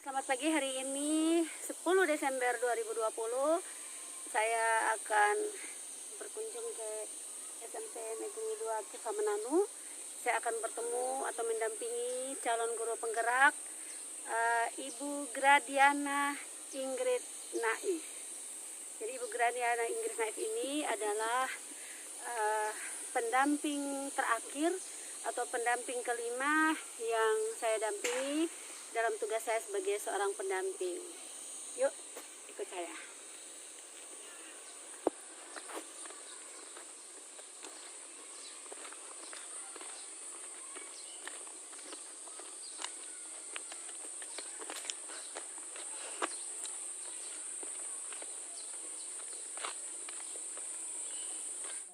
Selamat pagi, hari ini 10 Desember 2020 saya akan berkunjung ke SMP Negeri 2 Kefamenanu. Saya akan bertemu atau mendampingi calon guru penggerak Ibu Gradiana Ingrid Naif. Jadi Ibu Gradiana Ingrid Naif ini adalah pendamping terakhir atau pendamping kelima yang saya dampingi dalam tugas saya sebagai seorang pendamping. Yuk, ikut saya.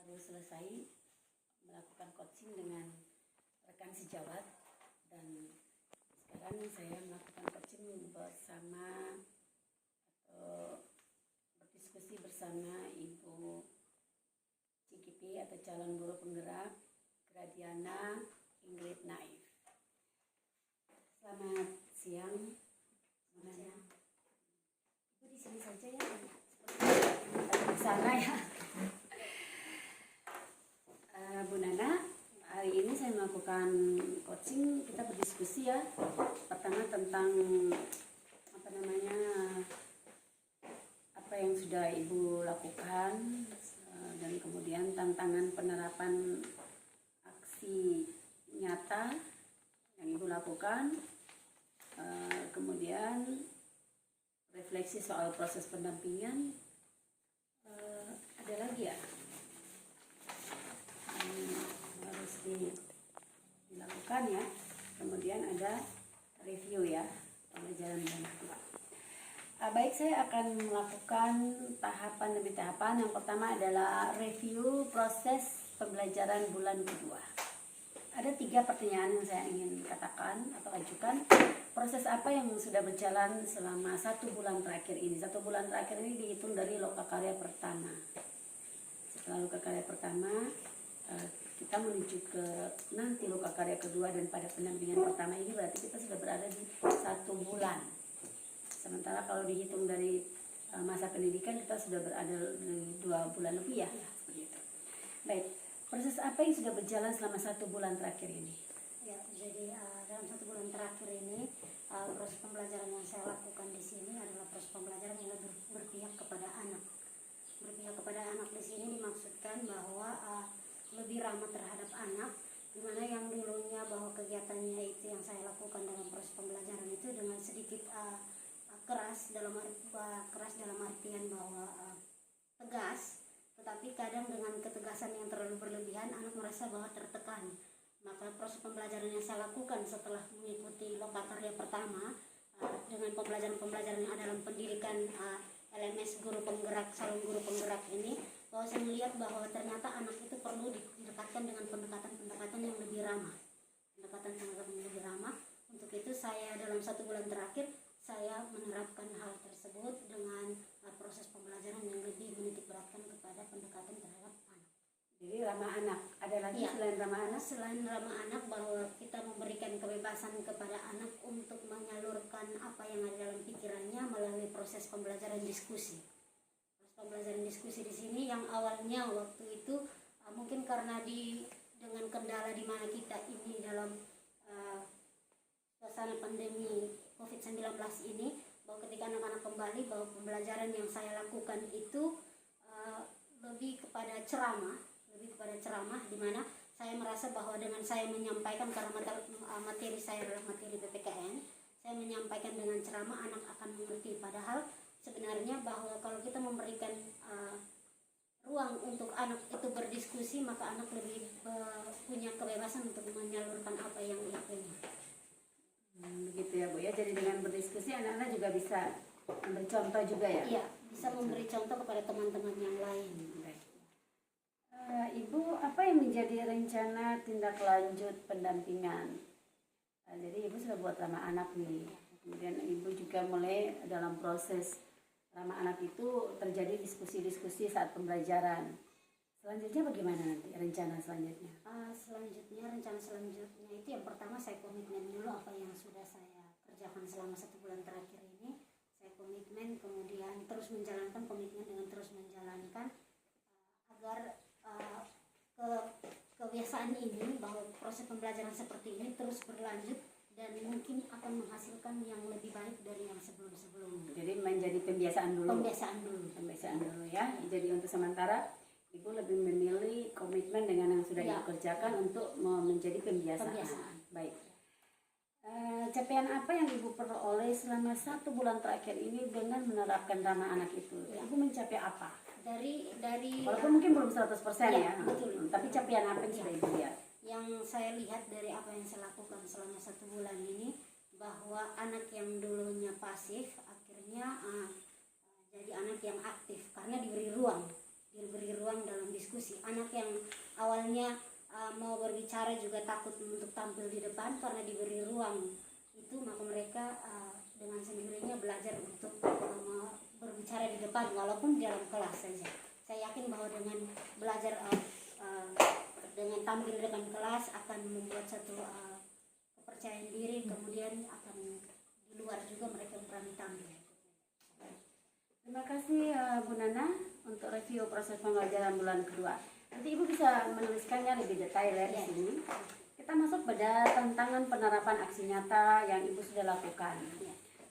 Baru selesai melakukan coaching dengan rekan sejawat, dan sekarang saya melakukan coaching bersama atau berdiskusi bersama Ibu CGP atau calon guru penggerak Gradiana Ingrid Naif. Selamat siang semuanya. Ibu di sini saja ya, seperti di sana ya. Bu Nana, hari ini saya melakukan coaching, kita berdiskusi ya. Pertama tentang apa yang sudah Ibu lakukan, dan kemudian tantangan penerapan aksi nyata yang Ibu lakukan, kemudian refleksi soal proses pendampingan. Ada lagi ya harus dilakukan ya. Kemudian ada review ya, pembelajaran bulan kedua. Baik, saya akan melakukan tahapan demi tahapan. Yang pertama adalah review proses pembelajaran bulan kedua. Ada 3 pertanyaan yang saya ingin katakan atau ajukan. Proses apa yang sudah berjalan selama 1 bulan terakhir ini? 1 bulan terakhir ini dihitung dari lokakarya pertama. Setelah lokakarya pertama, kita menuju ke nanti lokakarya kedua, dan pada pendampingan pertama ini berarti kita sudah berada di 1 bulan. Sementara kalau dihitung dari masa pendidikan kita sudah berada di 2 bulan lebih ya, seperti itu. Baik, proses apa yang sudah berjalan selama 1 bulan terakhir ini? Ya, jadi dalam 1 bulan terakhir ini proses pembelajaran yang saya lakukan di sini adalah proses pembelajaran yang lebih berpihak kepada anak. Berpihak kepada anak di sini dimaksudkan bahwa lebih ramah terhadap anak, dimana yang dulunya bahwa kegiatannya itu yang saya lakukan dalam proses pembelajaran itu dengan sedikit keras dalam artian bahwa tegas, tetapi kadang dengan ketegasan yang terlalu berlebihan anak merasa bahwa tertekan. Maka proses pembelajaran yang saya lakukan setelah mengikuti lokakarya pertama dengan pembelajaran yang ada dalam pendidikan LMS guru penggerak, calon guru penggerak ini, bahwa saya melihat bahwa ternyata anak itu perlu didekatkan dengan pendekatan yang lebih ramah. Pendekatan yang lebih ramah. Untuk itu saya dalam 1 bulan terakhir saya menerapkan hal tersebut dengan proses pembelajaran yang lebih menitik beratkan kepada pendekatan terhadap anak. Jadi ramah anak. Ada lagi ya, selain ramah anak? Selain ramah anak, bahwa kita memberikan kebebasan kepada anak untuk menyalurkan apa yang ada dalam pikirannya melalui proses pembelajaran diskusi. Pembelajaran diskusi di sini yang awalnya waktu itu mungkin karena dengan kendala di mana kita ini dalam suasana pandemi COVID-19 ini, bahwa ketika anak-anak kembali, bahwa pembelajaran yang saya lakukan itu lebih kepada ceramah, di mana saya merasa bahwa dengan saya menyampaikan, karena materi saya adalah materi PPKN, saya menyampaikan dengan ceramah anak akan mengerti. Padahal sebenarnya bahwa kalau kita memberikan ruang untuk anak itu berdiskusi, maka anak lebih punya kebebasan untuk menyalurkan apa yang ia punya. Begitu ya Bu ya. Jadi dengan berdiskusi anak-anak juga bisa memberi contoh juga ya? Iya, bisa memberi contoh kepada teman-teman yang lain. Ibu, apa yang menjadi rencana tindak lanjut pendampingan? Jadi Ibu sudah buat ramah anak nih. Kemudian Ibu juga mulai dalam proses ramah anak itu terjadi diskusi-diskusi saat pembelajaran. Selanjutnya bagaimana nanti rencana selanjutnya? Rencana selanjutnya itu yang pertama saya komitmen dulu apa yang sudah saya kerjakan kerjakan selama 1 bulan terakhir ini, saya komitmen, kemudian terus menjalankan, komitmen dengan terus menjalankan agar kebiasaan ini, bahwa proses pembelajaran seperti ini terus berlanjut dan mungkin akan menghasilkan yang lebih baik dari yang sebelum-sebelumnya. Jadi menjadi pembiasaan dulu. Pembiasaan dulu ya. Jadi untuk sementara Ibu lebih memilih komitmen dengan yang sudah Ibu kerjakan untuk menjadi pembiasaan. Baik. Capaian apa yang Ibu peroleh selama 1 bulan terakhir ini dengan menerapkan ramah anak itu? Ibu mencapai apa? Dari Walaupun mungkin belum 100% ya, betul. Tapi capaian apa yang sudah Ibu lihat? Yang saya lihat dari apa yang saya lakukan selama 1 bulan ini, bahwa anak yang dulunya pasif akhirnya jadi anak yang aktif karena diberi ruang dalam diskusi. Anak yang awalnya mau berbicara juga takut untuk tampil di depan, karena diberi ruang itu maka mereka dengan sendirinya belajar untuk berbicara di depan walaupun di dalam kelas saja. Saya yakin bahwa dengan belajar dengan tampil di depan kelas akan membuat satu kepercayaan diri, kemudian akan di luar juga mereka berani tampil. Terima kasih Bu Nana untuk review proses pembelajaran bulan kedua. Nanti Ibu bisa menuliskannya lebih detail ya di sini. Kita masuk pada tantangan penerapan aksi nyata yang Ibu sudah lakukan.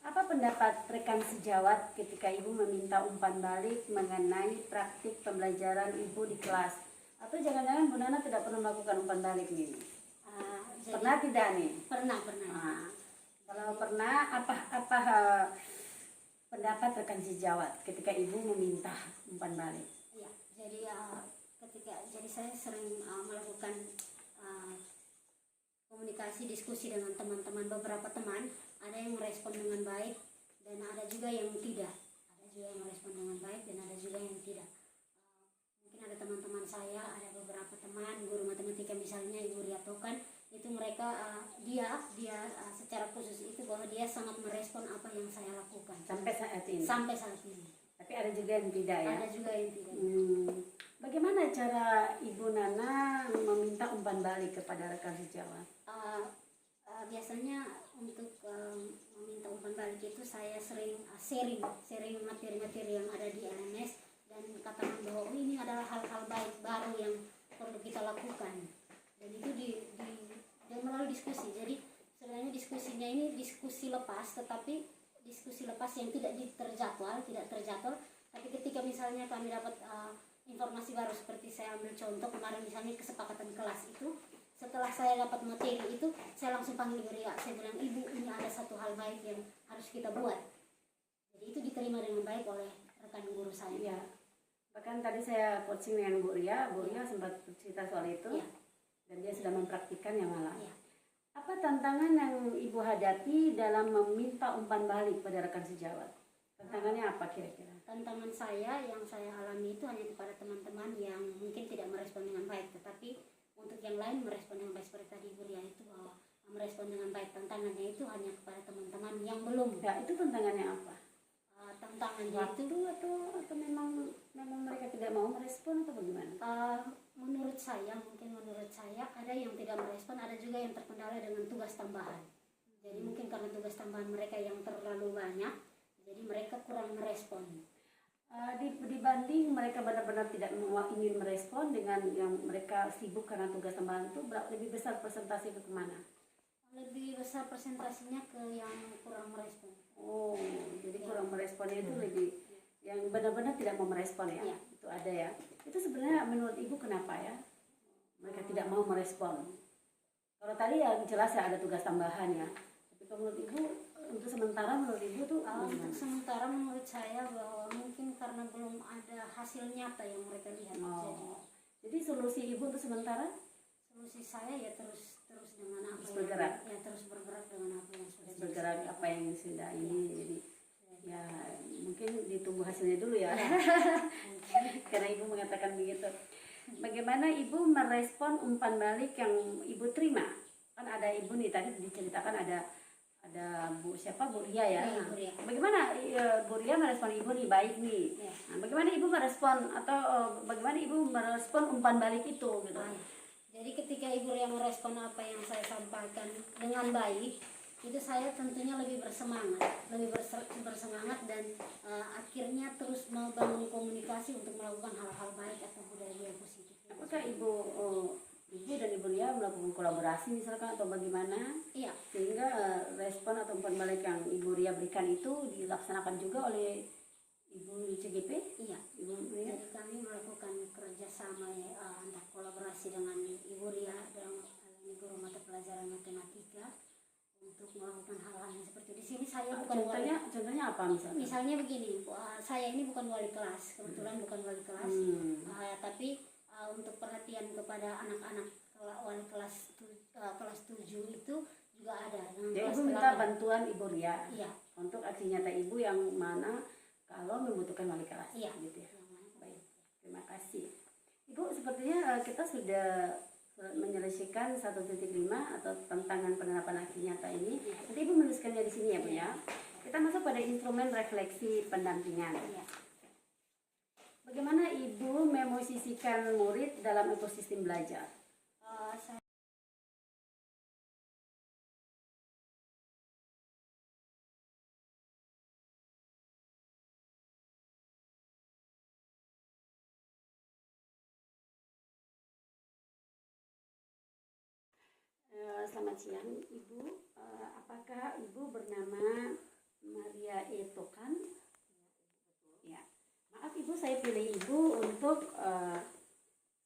Apa pendapat rekan sejawat ketika Ibu meminta umpan balik mengenai praktik pembelajaran Ibu di kelas? Atau jangan-jangan Bu Nana tidak pernah melakukan umpan balik nih? Pernah tidak nih? Pernah. Kalau pernah, apa pendapat rekan sejawat ketika Ibu meminta umpan balik? Ya, jadi saya sering melakukan komunikasi, diskusi dengan teman-teman. Beberapa teman ada yang merespon dengan baik dan ada juga yang tidak. Ada juga yang merespon dengan baik dan ada juga yang tidak. Mungkin ada teman-teman saya, ada beberapa teman guru matematika misalnya Ibu Riatokan, itu mereka dia secara khusus itu bahwa dia sangat merespon apa yang saya lakukan sampai saat ini. Tapi ada juga yang tidak ya. Ada juga yang tidak. Bagaimana cara Ibu Nana meminta umpan balik kepada rekan sejawat? Biasanya untuk meminta umpan balik itu saya sering sharing materi-materi yang ada di LMS dan katakan bahwa ini adalah hal-hal baik baru yang perlu kita lakukan, dan itu dan melalui diskusi. Jadi sebenarnya diskusinya ini diskusi lepas, tetapi diskusi lepas yang tidak terjadwal, tapi ketika misalnya kami dapat informasi baru, seperti saya ambil contoh kemarin misalnya kesepakatan kelas itu, setelah saya dapat materi itu saya langsung panggil Ibu Ria, saya bilang, Ibu, ini ada satu hal baik yang harus kita buat. Jadi itu diterima dengan baik oleh rekan guru saya. Ya. Bahkan tadi saya coaching dengan Bu Ria sempat cerita soal itu, dan dia sudah mempraktikkannya malah. Apa tantangan yang Ibu hadapi dalam meminta umpan balik pada rekan sejawat? Tantangannya apa kira-kira? Tantangan yang saya alami itu hanya kepada teman-teman yang mungkin tidak merespon dengan baik, tetapi untuk yang lain merespon dengan baik. Seperti tadi Ibu Ria itu bahwa merespon dengan baik, tantangannya itu hanya kepada teman-teman yang belum. Ya, itu tantangannya apa? Tantangannya waktu itu atau memang mereka tidak mau merespon atau bagaimana? Menurut saya ada yang tidak merespon, ada juga yang terkendala dengan tugas tambahan. Jadi mungkin karena tugas tambahan mereka yang terlalu banyak, jadi mereka kurang merespon. Dibanding mereka benar-benar tidak ingin merespon dengan yang mereka sibuk karena tugas tambahan itu, lebih besar persentase itu kemana? Lebih besar presentasinya ke yang kurang merespon. Oh, jadi kurang meresponnya itu lebih yang benar-benar tidak mau merespon ya? Itu ada ya. Itu sebenarnya menurut Ibu kenapa ya mereka tidak mau merespon? Kalau tadi yang jelas ya ada tugas tambahan ya. Tapi kalau menurut Ibu, untuk sementara menurut Ibu tuh untuk sementara menurut saya bahwa mungkin karena belum ada hasil nyata yang mereka lihat. Jadi solusi Ibu untuk sementara? Solusi saya ya terus dengan apa terus bergerak. Terus bergerak dengan apa yang sudah bergerak apa yang sudah ini. Jadi ya mungkin ditunggu hasilnya dulu ya. Karena Ibu mengatakan begitu. Bagaimana Ibu merespon umpan balik yang Ibu terima? Kan ada Ibu nih tadi diceritakan ada Bu Ria ya. Bu Ria. Bagaimana Bu Ria merespon Ibu nih baik nih. Nah, bagaimana Ibu merespon atau bagaimana Ibu merespon umpan balik itu gitu? Jadi ketika Ibu Ria merespon apa yang saya sampaikan dengan baik, itu saya tentunya lebih bersemangat dan akhirnya terus membangun komunikasi untuk melakukan hal-hal baik atau budaya positif. Apakah ibu dan Ibu Ria melakukan kolaborasi misalkan atau bagaimana? Iya. Sehingga respon atau umpan balik yang Ibu Ria berikan itu dilaksanakan juga oleh Ibu CGP? Iya. Ibu Ria? Jadi kami melakukan kerjasama antar kolaborasi dengan Ibu Ria dalam guru mata pelajaran matematika untuk melakukan hal-hal yang seperti di sini. Saya bukan contohnya apa misalnya? Misalnya begini, saya ini bukan wali kelas, kebetulan bukan wali kelas, tapi untuk perhatian kepada anak-anak wali kelas kelas 7 itu juga ada. Jadi Ibu minta bantuan Ibu Ria, iya, untuk aksi nyata Ibu yang mana kalau membutuhkan wali kelas, iya, gitu ya. Baik, terima kasih. Ibu, sepertinya kita sudah menyelesaikan 1.5 atau tantangan penerapan aksi nyata ini. Nanti Ibu menuliskannya di sini ya Bu ya. Kita masuk pada instrumen refleksi pendampingan. Bagaimana Ibu memosisikan murid dalam ekosistem belajar? Selamat siang Ibu, apakah Ibu bernama Maria Etokan? Ya, maaf Ibu, saya pilih Ibu untuk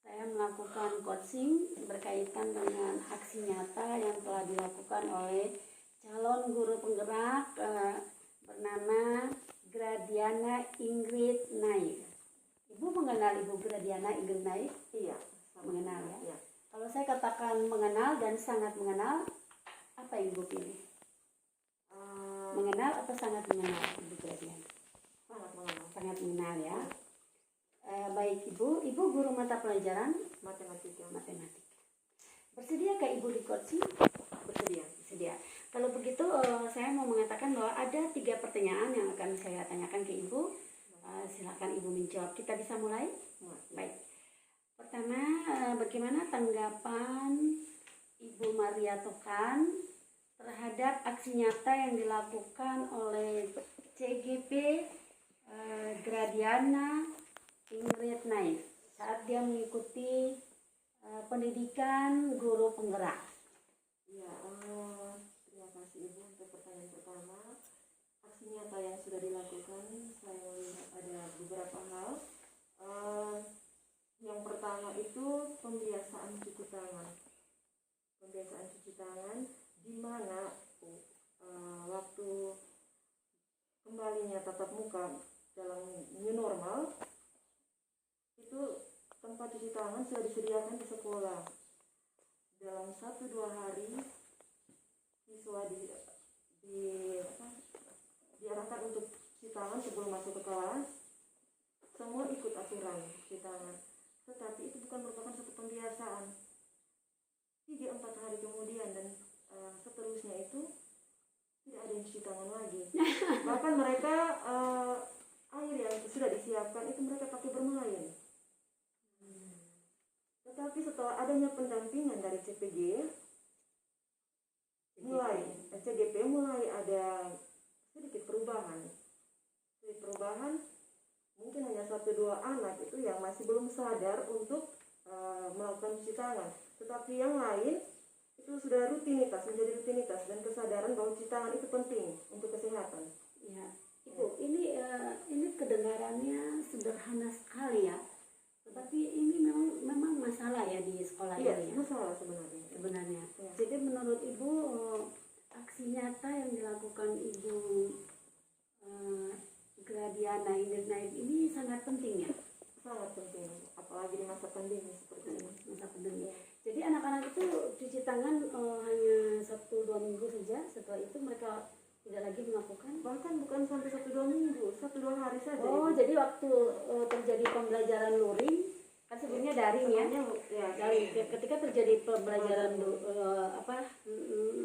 saya melakukan coaching berkaitan dengan aksi nyata yang telah dilakukan oleh calon guru penggerak bernama Gradiana Ingrid Naik. Ibu mengenal Ibu Gradiana Ingrid Naik? Iya, mengenal ya. Iya. Kalau saya katakan mengenal dan sangat mengenal, apa yang Ibu pilih? Mengenal atau sangat mengenal Ibu Gradiana? Sangat mengenal. Sangat mengenal ya. Baik Ibu guru mata pelajaran Matematika. Bersedia Ibu di coaching? Bersedia. Kalau begitu saya mau mengatakan bahwa ada 3 pertanyaan yang akan saya tanyakan ke Ibu. Silakan Ibu menjawab. Kita bisa mulai? Baik. Pertama, bagaimana tanggapan Ibu Maria Tokan terhadap aksi nyata yang dilakukan oleh CGP Gradiana Ingrid Naik saat dia mengikuti pendidikan guru penggerak? Ya, terima kasih Ibu untuk pertanyaan pertama. Aksi nyata yang sudah dilakukan, saya melihat ada beberapa hal. Yang pertama itu pembiasaan cuci tangan. Pembiasaan cuci tangan di mana waktu kembalinya tatap muka dalam new normal itu tempat cuci tangan sudah disediakan di sekolah. Dalam 1-2 hari siswa diarahkan untuk cuci tangan sebelum masuk ke kelas. Semua ikut aturan cuci tangan. Tetapi itu bukan merupakan satu pembiasaan. 3-4 hari kemudian dan seterusnya itu tidak ada yang cuci tangan lagi. Bahkan mereka air yang sudah disiapkan itu mereka pakai bermain. Tetapi setelah adanya pendampingan dari CGP mulai ada sedikit perubahan. Mungkin hanya 1-2 anak itu yang masih belum sadar untuk melakukan cuci tangan. Tetapi yang lain itu sudah menjadi rutinitas dan kesadaran bahwa cuci tangan itu penting untuk kesehatan. Ya, Ibu, ini kedengarannya sederhana sekali ya. Tetapi ini memang masalah ya di sekolah Iya, ini ya. masalah sebenarnya. Ya. Jadi menurut Ibu aksi nyata yang dilakukan Ibu Gradiana Ingrid Naik ini sangat penting ya? Sangat penting, apalagi di masa pandemi seperti ini. Masa pandemi. Jadi anak-anak itu cuci tangan hanya 1-2 minggu saja. Setelah itu mereka tidak lagi melakukan? Bahkan bukan sampai 1-2 minggu, 1-2 hari saja. Oh, jadi waktu terjadi pembelajaran luring, kan sebelumnya daring ya? Daring. Ketika terjadi pembelajaran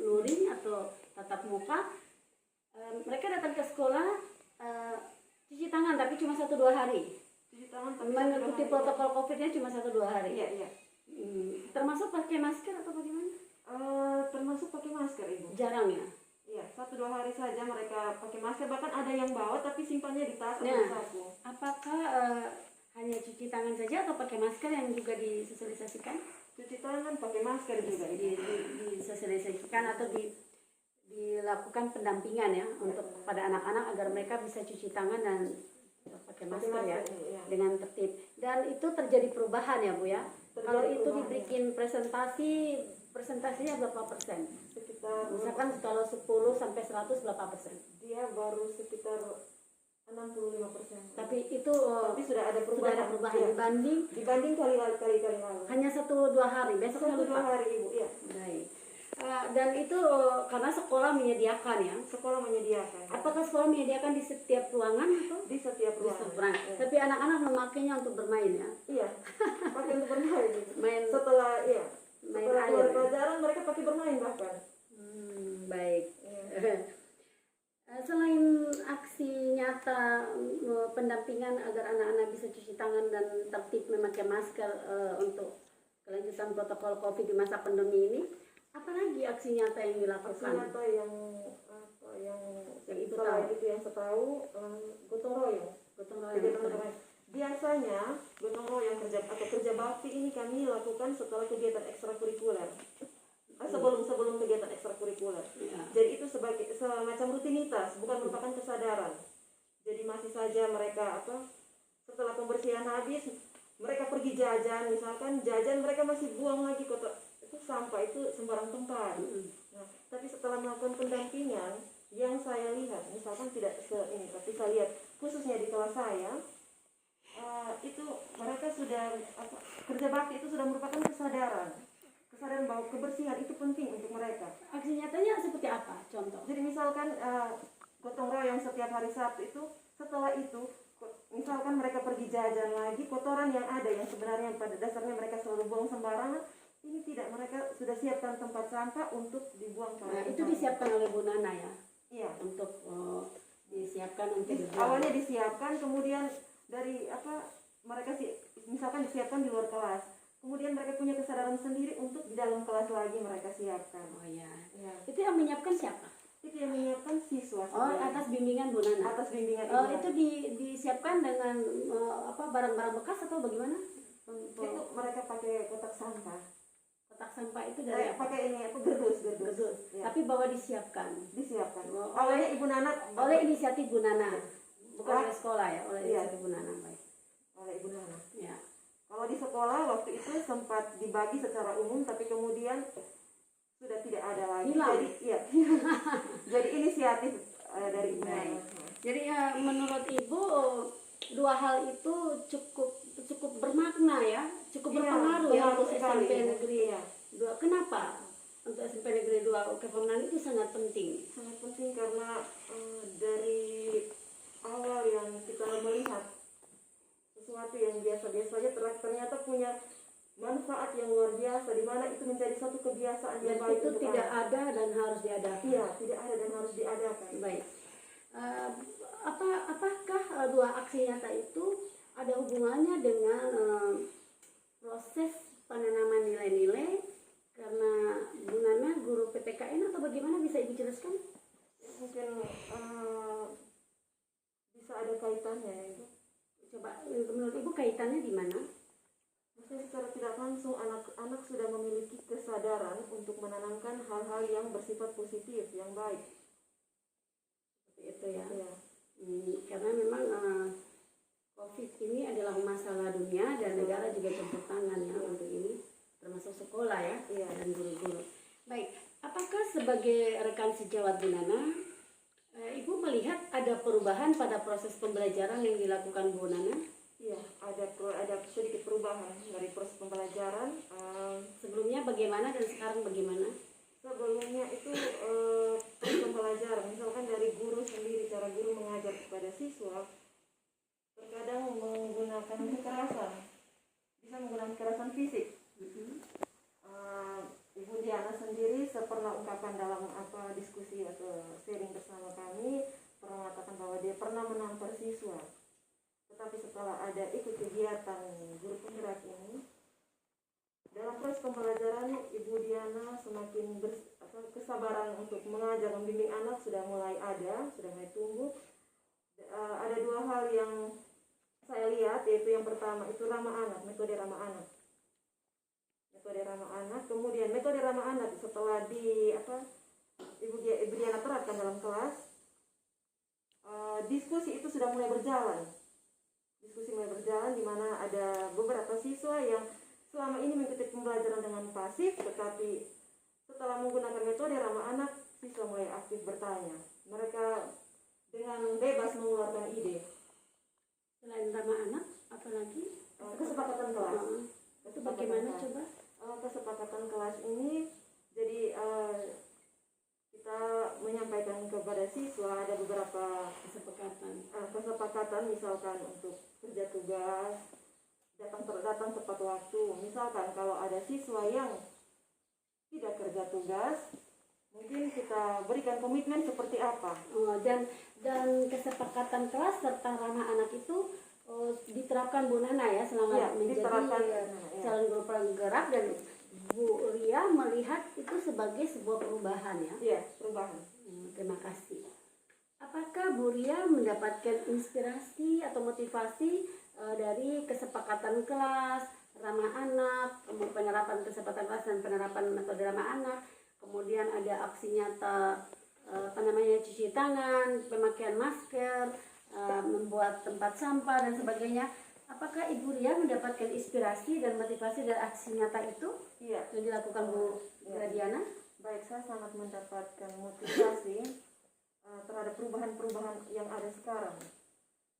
luring atau tatap muka, mereka datang ke sekolah cuci tangan tapi cuma 1-2 hari. Cuci tangan mengikuti protokol COVID-nya cuma 1-2 hari. Iya. Termasuk pakai masker atau bagaimana? Termasuk pakai masker Ibu. Jarang ya? 1-2 hari saja mereka pakai masker, bahkan ada yang bawa tapi simpannya di tas atau Nah. di saku. Apakah hanya cuci tangan saja atau pakai masker yang juga disosialisasikan? Cuci tangan, pakai masker juga Di, itu. disosialisasikan atau dilakukan pendampingan ya untuk pada anak-anak agar mereka bisa cuci tangan dan pakai masker ya iya. dengan tertib. Dan itu terjadi perubahan ya Bu ya. Terjadi Kalau itu perubahan, dibikin presentasinya berapa persen? Sekitar Misalkan kalau 10 sampai 100 berapa persen? dia baru sekitar 65%. Tapi itu Tapi sudah ada sudah ada perubahan. perubahan Iya. dibanding kali lalu. hanya 1-2 hari. Besoknya 1-2 lupa. hari Ibu, iya. Baik. Dan itu karena sekolah menyediakan ya. Sekolah menyediakan. Apakah sekolah menyediakan di setiap ruangan atau Di setiap di setiap ruangan. ruangan? Iya. Tapi anak-anak memakainya untuk bermain ya. Iya. Pakai untuk bermain. Main Setelah main setelah air keluar ya? pelajaran mereka pakai bermain bahkan. Baik. Iya. Selain aksi nyata pendampingan agar anak-anak bisa cuci tangan dan tertib memakai masker untuk kelanjutan protokol COVID di masa pandemi ini, apalagi aksi nyata yang dilakukan? Ternyata yang Ibu selain tahu. itu yang saya tahu, gotong royong. Gotong royong. Kegiatan gotong royong. Biasanya gotong royong kerja bakti ini kami lakukan setelah kegiatan ekstrakurikuler. Sebelum kegiatan ekstrakurikuler. Ya. Jadi itu sebagai semacam rutinitas, bukan merupakan kesadaran. Jadi masih saja mereka setelah pembersihan habis, mereka pergi jajan, misalkan jajan mereka masih buang lagi kotor itu sampah itu sembarang tempat. Nah, tapi setelah melakukan pendampingan, yang saya lihat, misalkan tidak tapi saya lihat khususnya di kelas saya, itu mereka sudah kerja bakti itu sudah merupakan kesadaran bahwa kebersihan itu penting untuk mereka. Aksi nyatanya seperti apa? Contoh. Jadi misalkan gotong royong setiap hari Sabtu itu, setelah itu misalkan mereka pergi jajan lagi, kotoran yang ada yang sebenarnya pada dasarnya mereka selalu buang sembarangan, ini tidak, mereka sudah siapkan tempat sampah untuk dibuang. Nah, itu disiapkan oleh Bu Nana ya? Iya. Untuk disiapkan untuk dibuang. Awalnya disiapkan, kemudian dari mereka misalkan disiapkan di luar kelas. Kemudian mereka punya kesadaran sendiri untuk di dalam kelas lagi mereka siapkan. Oh ya. Ya. Itu yang menyiapkan siapa? Itu yang menyiapkan siswa. Oh, sebenarnya. atas bimbingan Bu Nana. Atas bimbingan Itu disiapkan dengan barang-barang bekas atau bagaimana? itu mereka pakai kotak sampah. Kotak sampah itu dari apa? Pakai gerdus. Gedus. Ya. Tapi bahwa disiapkan Disiapkan. Oh, Awalnya Ibu Nana oleh inisiatif Bu Nana, bukan Oh. oleh sekolah ya, oleh Iya. inisiatif Bu Nana. Baik. oleh Ibu Nana. Ya. Kalau di sekolah waktu itu sempat dibagi secara umum, tapi kemudian sudah tidak ada lagi. Hilang. Jadi jadi inisiatif dari Ibu Nana. Jadi menurut Ibu dua hal itu cukup bermakna ya, cukup Iya, berpengaruh ya berpengaruh untuk sekali. SMP Negeri Iya. 2. Kenapa? Untuk SMP Negeri 2 kepemimpinan itu sangat penting. Sangat penting karena dari awal yang kita melihat sesuatu yang biasa-biasa saja ternyata punya manfaat yang luar biasa, di mana itu menjadi satu kebiasaan yang Dan baik itu untuk tidak anak. ada dan harus diadakan. Iya, tidak ada dan harus diadakan. Baik. Apakah dua aksi nyata itu ada hubungannya dengan proses penanaman nilai-nilai karena Bu Nana guru PPKN atau bagaimana, bisa Ibu jelaskan? Mungkin bisa ada kaitannya itu. Coba menurut Ibu kaitannya di mana? Mungkin secara tidak langsung anak-anak sudah memiliki kesadaran untuk menanamkan hal-hal yang bersifat positif, yang baik. Seperti itu ya. Ya. Karena memang COVID ini adalah masalah dunia dan negara juga campur tangan ya untuk ini, termasuk sekolah ya, Iya. dan guru-guru. Baik, apakah sebagai rekan sejawat Bu Nana, Ibu melihat ada perubahan pada proses pembelajaran yang dilakukan Bu Nana? Iya, ada sedikit perubahan dari proses pembelajaran. Sebelumnya bagaimana dan sekarang bagaimana? Sebelumnya itu proses pembelajaran, misalkan dari guru sendiri, cara guru mengajar kepada siswa, terkadang menggunakan kekerasan, bisa menggunakan kekerasan fisik. Ibu Diana sendiri pernah ungkapkan dalam diskusi atau sharing bersama kami, pernah mengatakan bahwa dia pernah menampar siswa. Tetapi setelah ada ikut kegiatan guru penggerak ini, dalam proses pembelajaran Ibu Diana semakin kesabaran untuk mengajar membimbing anak sudah mulai ada, sudah mulai tumbuh. Ada dua hal yang saya lihat, yaitu yang pertama itu ramah anak, metode ramah anak. Metode ramah anak, kemudian metode ramah anak setelah Ibu Diana terapkan dalam kelas, diskusi itu sudah mulai berjalan. Diskusi mulai berjalan di mana ada beberapa siswa yang selama ini mengikuti pembelajaran dengan pasif, tetapi setelah menggunakan metode ramah anak, siswa mulai aktif bertanya. Mereka dengan bebas mengeluarkan ide. Selain ramah anak, apalagi Kesepakatan kelas. itu bagaimana coba? Kesepakatan kelas ini, jadi kita menyampaikan kepada siswa ada beberapa kesepakatan, misalkan untuk kerja tugas, datang tepat waktu. Misalkan kalau ada siswa yang tidak kerja tugas, mungkin kita berikan komitmen seperti apa. Dan kesepakatan kelas serta ramah anak itu diterapkan Bu Nana ya selama Ya, menjadi calon guru penggerak, dan Bu Ria melihat itu sebagai sebuah perubahan ya. Iya, perubahan. Terima kasih. Apakah Bu Ria mendapatkan inspirasi atau motivasi dari kesepakatan kelas, ramah anak, penerapan kesepakatan kelas dan penerapan metode ramah anak, kemudian ada aksi nyata cuci tangan, pemakaian masker, membuat tempat sampah dan sebagainya. Apakah Ibu Ria mendapatkan inspirasi dan motivasi dari aksi nyata itu Iya. yang dilakukan Bu Diana? Baik, saya sangat mendapatkan motivasi terhadap perubahan-perubahan yang ada sekarang.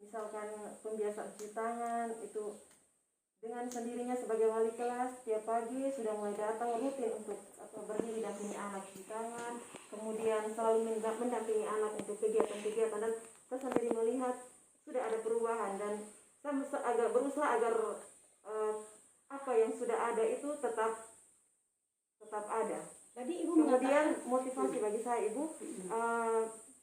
Misalkan pembiasaan cuci tangan itu dengan sendirinya sebagai wali kelas tiap pagi sudah mulai datang rutin untuk berdiri dampingi anak cuci tangan, kemudian selalu mendampingi anak untuk kegiatan-kegiatan, dan saya sendiri melihat sudah ada perubahan, dan saya agak berusaha agar apa yang sudah ada itu tetap ada. Tadi Ibu Kemudian mengatakan motivasi bagi saya, Ibu,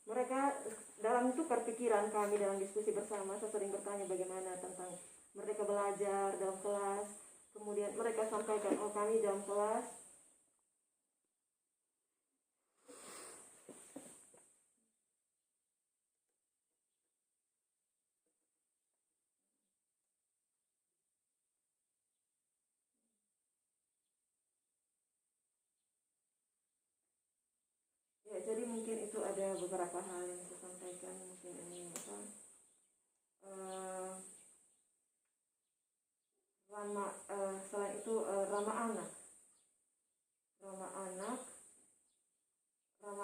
mereka dalam tukar pikiran kami dalam diskusi bersama, saya sering bertanya bagaimana tentang mereka belajar dalam kelas, kemudian mereka sampaikan, kami dalam kelas ya. Jadi mungkin itu ada beberapa hal yang saya sampaikan, mungkin ini selain itu ramah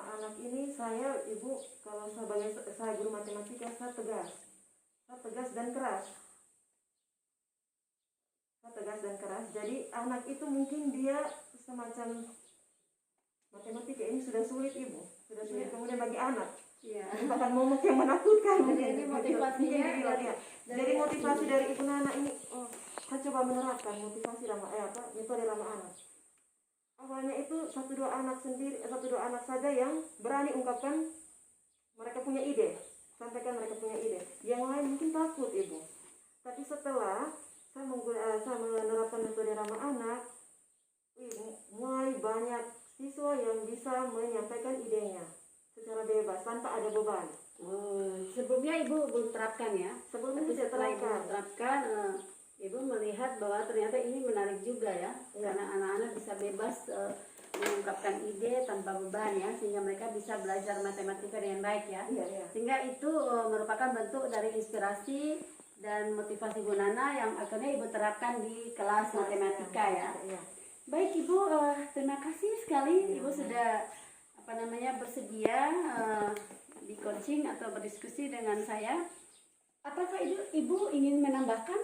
anak ini, saya, Ibu, kalau sebagai saya guru matematika, saya tegas dan keras. Jadi anak itu mungkin dia semacam matematika ini sudah sulit, Ibu, sudah sulit. Kemudian bagi anak merupakan momok yang menakutkan. Jadi motivasinya jadi motivasi dari Ibu Nana ini, saya coba menerapkan motivasi metode ramah anak. Awalnya itu satu dua anak saja yang berani ungkapkan mereka punya ide, sampaikan mereka punya ide. Yang lain mungkin takut, Ibu. Tapi setelah saya menerapkan metode ramah anak, mulai banyak siswa yang bisa menyampaikan idenya secara bebas tanpa ada beban. Sebelumnya Ibu belum terapkan ya? Sebelumnya Tapi tidak setelah Ibu terapkan. terapkan, Ibu melihat bahwa ternyata ini menarik juga ya, karena anak-anak bisa bebas mengungkapkan ide tanpa beban ya, sehingga mereka bisa belajar matematika dengan baik ya. Sehingga itu merupakan bentuk dari inspirasi dan motivasi Bu Nana yang akhirnya Ibu terapkan di kelas matematika ya. Baik Ibu, terima kasih sekali Ibu sudah bersedia di coaching atau berdiskusi dengan saya. Apakah Ibu ingin menambahkan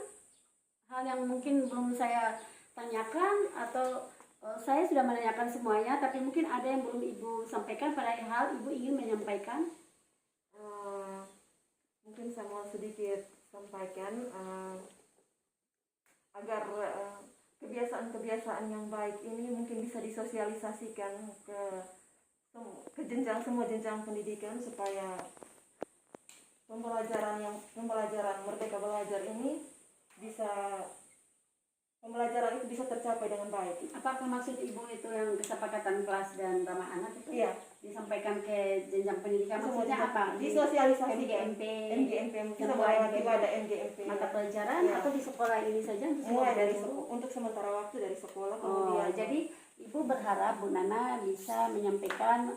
hal yang mungkin belum saya tanyakan, atau saya sudah menanyakan semuanya tapi mungkin ada yang belum Ibu sampaikan, padahal Ibu ingin menyampaikan? Mungkin saya mau sedikit sampaikan agar kebiasaan-kebiasaan yang baik ini mungkin bisa disosialisasikan ke semua jenjang pendidikan, supaya pembelajaran Merdeka Belajar ini bisa pembelajaran itu bisa tercapai dengan baik. Apakah maksud Ibu itu yang kesepakatan kelas dan ramah anak itu Iya. disampaikan ke jenjang pendidikan? Semua Maksudnya apa? disosialisasikan. MGMP, MGMP bisa Semua melewati wadah MGMP. mata pelajaran Iya. atau di sekolah ini saja untuk semua Mulai dari guru? untuk sementara waktu dari sekolah, Oh, kemudian jadi Ibu berharap Bu Nana bisa menyampaikan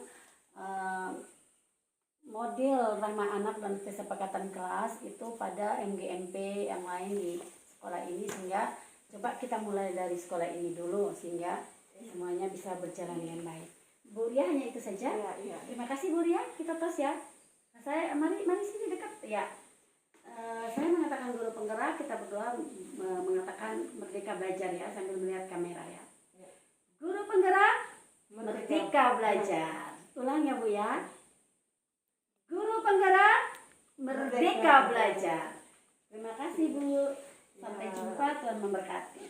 model ramah anak dan kesepakatan kelas itu pada MGMP yang lain di sekolah ini, sehingga coba kita mulai dari sekolah ini dulu sehingga semuanya bisa berjalan dengan baik. Bu Ria, hanya itu saja. Iya. Terima kasih Bu Ria, kita tos ya. Saya mari sini dekat ya. Saya mengatakan guru penggerak, kita berdua mengatakan merdeka belajar ya, sambil melihat kamera ya. Guru penggerak, merdeka belajar. Ulang ya Bu ya. Guru penggerak, merdeka belajar. Terima kasih Bu. Sampai jumpa, Tuhan memberkati.